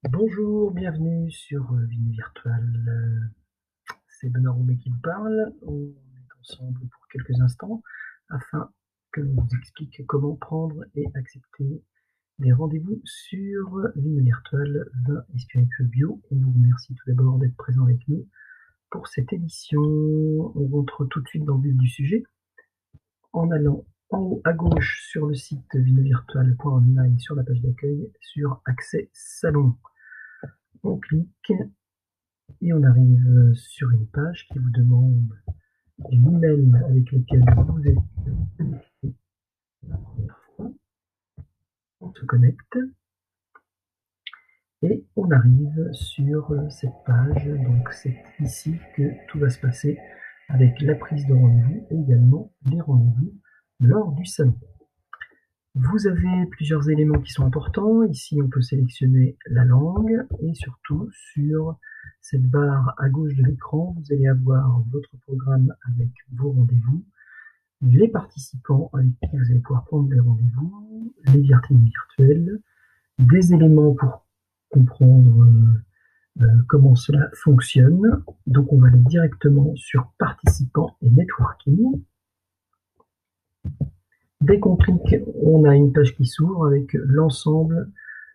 Bonjour, bienvenue sur Vie Virtuelle. C'est Benoît Roumet qui vous parle. On est ensemble pour quelques instants afin que l'on vous explique comment prendre et accepter des rendez-vous sur Vie Virtuelle Vin et Spiritueux Bio. On vous remercie tout d'abord d'être présent avec nous pour cette édition. On rentre tout de suite dans le vif du sujet en allant en haut à gauche sur le site vinovirtual.online sur la page d'accueil sur Accès Salon. On clique et on arrive sur une page qui vous demande l'email avec lequel vous êtes connecté la première fois. On se connecte et on arrive sur cette page. Donc c'est ici que tout va se passer avec la prise de rendez-vous et également les rendez-vous lors du salon. Vous avez plusieurs éléments qui sont importants. Ici, on peut sélectionner la langue et surtout sur cette barre à gauche de l'écran, vous allez avoir votre programme avec vos rendez-vous, les participants avec qui vous allez pouvoir prendre des rendez-vous, les vitrines virtuelles, des éléments pour comprendre comment cela fonctionne. Donc, on va aller directement sur participants et networking. Dès qu'on clique, on a une page qui s'ouvre avec l'ensemble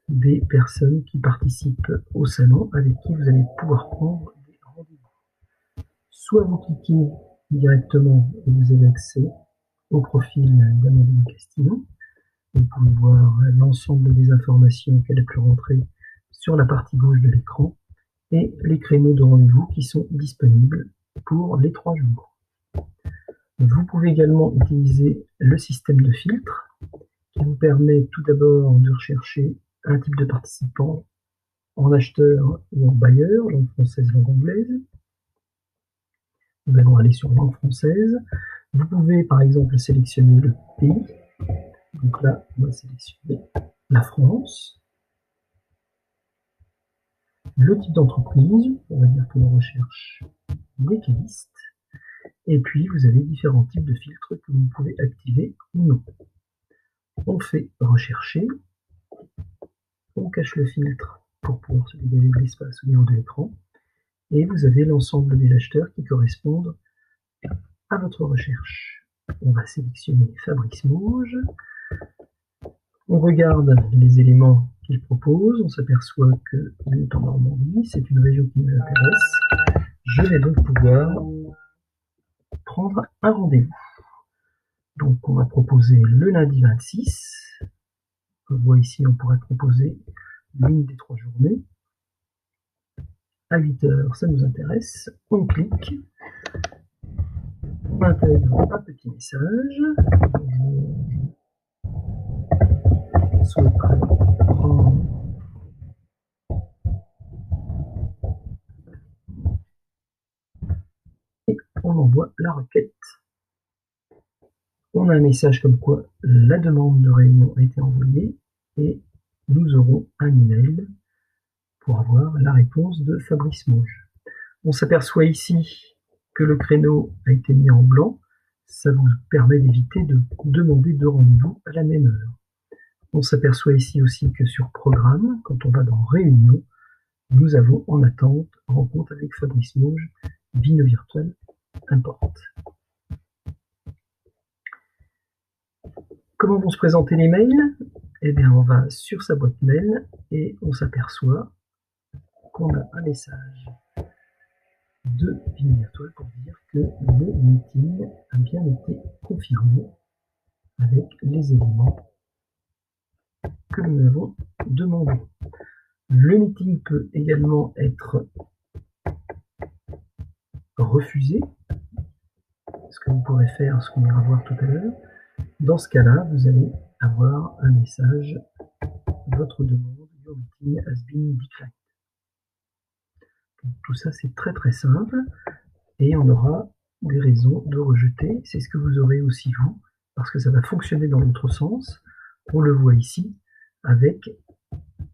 des personnes qui participent au salon avec qui vous allez pouvoir prendre des rendez-vous. Soit vous cliquez directement et vous avez accès au profil d'Amandine Castillon. Vous pouvez voir l'ensemble des informations qu'elle a pu rentrer sur la partie gauche de l'écran et les créneaux de rendez-vous qui sont disponibles pour les 3 jours. Vous pouvez également utiliser le système de filtre qui vous permet tout d'abord de rechercher un type de participant en acheteur ou en bailleur, langue française, langue anglaise. Nous allons aller sur langue française. Vous pouvez par exemple sélectionner le pays. Donc là, on va sélectionner la France. Le type d'entreprise, on va dire que l'on recherche des cavistes. Et puis, vous avez différents types de filtres que vous pouvez activer ou non. On fait rechercher. On cache le filtre pour pouvoir se dégager de l'espace au niveau de l'écran. Et vous avez l'ensemble des acheteurs qui correspondent à votre recherche. On va sélectionner Fabrice Mauge. On regarde les éléments qu'il propose. On s'aperçoit qu'il est en Normandie. C'est une région qui nous intéresse. Je vais donc pouvoir prendre un rendez-vous. Donc on va proposer le lundi 26. On voit ici, on pourrait proposer l'une des 3 journées. À 8 heures, ça nous intéresse. On clique. On intègre un petit message. Je souhaiterais prendre et on envoie la requête. On a un message comme quoi la demande de réunion a été envoyée et nous aurons un email pour avoir la réponse de Fabrice Mauge. On s'aperçoit ici que le créneau a été mis en blanc. Ça vous permet d'éviter de demander 2 rendez-vous à la même heure. On s'aperçoit ici aussi que sur programme, quand on va dans réunion, nous avons en attente rencontre avec Fabrice Mauge, Vino Virtuel importe. Comment vont se présenter les mails? Eh bien, on va sur sa boîte mail et on s'aperçoit qu'on a un message de Vino Virtuel pour dire que le meeting a bien été confirmé avec les éléments que nous avons demandés. Le meeting peut également être refusé, ce que vous pourrez faire, ce qu'on ira voir tout à l'heure. Dans ce cas-là, vous allez avoir un message, votre demande, your meeting has been declined. Donc, tout ça, c'est très très simple et on aura des raisons de rejeter. C'est ce que vous aurez aussi vous, parce que ça va fonctionner dans l'autre sens. On le voit ici avec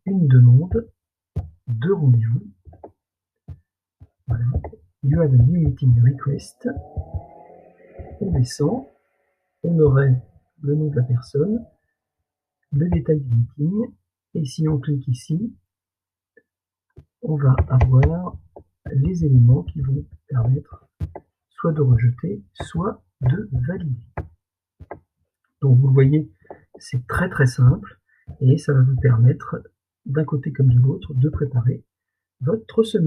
une demande de rendez-vous. Voilà. You have a new meeting request. On descend. On aurait le nom de la personne, le détail du meeting, et si on clique ici, on va avoir les éléments qui vont permettre soit de rejeter, soit de valider. Donc vous le voyez, c'est très très simple et ça va vous permettre, d'un côté comme de l'autre, de préparer votre semaine.